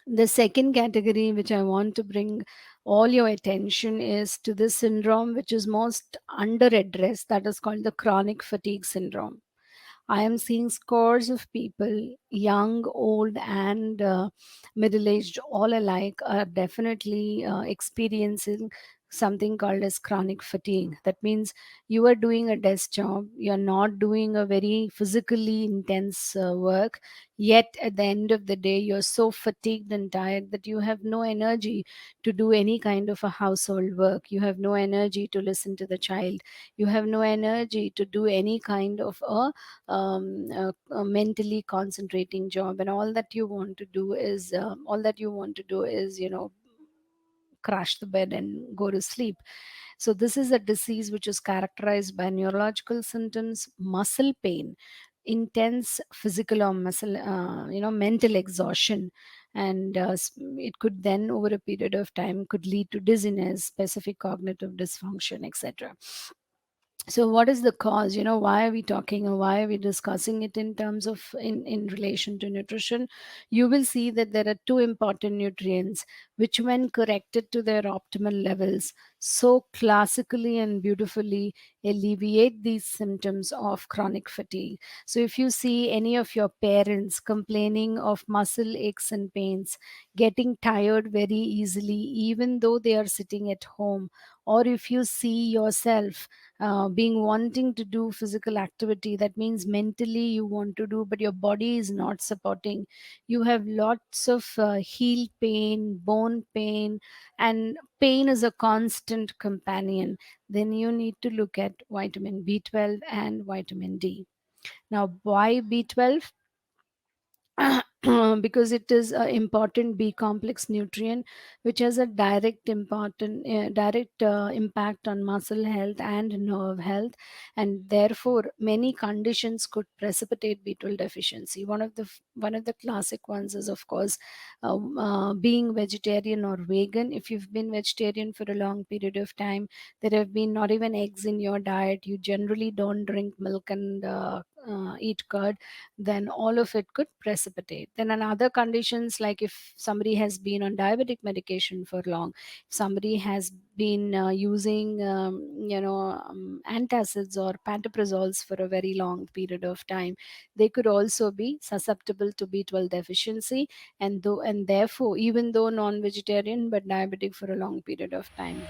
The second category, which I want to bring all your attention, is to this syndrome which is most under addressed, that is called the chronic fatigue syndrome. I am seeing scores of people, young, old, and middle aged, all alike, are definitely experiencing something called as chronic fatigue. That means you are doing a desk job, you're not doing a very physically intense work, yet at the end of the day, you're so fatigued and tired that you have no energy to do any kind of a household work. You have no energy to listen to the child. You have no energy to do any kind of a mentally concentrating job, and all that you want to do is, crash the bed and go to sleep. So this is a disease which is characterized by neurological symptoms, muscle pain, intense physical or mental exhaustion, and it could then, over a period of time, could lead to dizziness, specific cognitive dysfunction, etc. So what is the cause? Why are we talking, or why are we discussing it in terms of, in relation to nutrition? You will see that there are two important nutrients which, when corrected to their optimal levels, so classically and beautifully alleviate these symptoms of chronic fatigue. So if you see any of your parents complaining of muscle aches and pains, getting tired very easily even though they are sitting at home, or if you see yourself being wanting to do physical activity, that means mentally you want to do but your body is not supporting, you have lots of heel pain, bone pain, and pain is a constant companion, then you need to look at vitamin B12 and vitamin D. Now, why B12? Because it is an important B complex nutrient which has a direct impact on muscle health and nerve health, and therefore many conditions could precipitate B12 deficiency. One of the classic ones is, of course, being vegetarian or vegan. If you've been vegetarian for a long period of time, there have been not even eggs in your diet, you generally don't drink milk and eat curd, then all of it could precipitate. Then another conditions, like if somebody has been on diabetic medication for long, if somebody has been using antacids or pantoprazoles for a very long period of time, they could also be susceptible to B12 deficiency, and therefore, even though non-vegetarian but diabetic for a long period of time.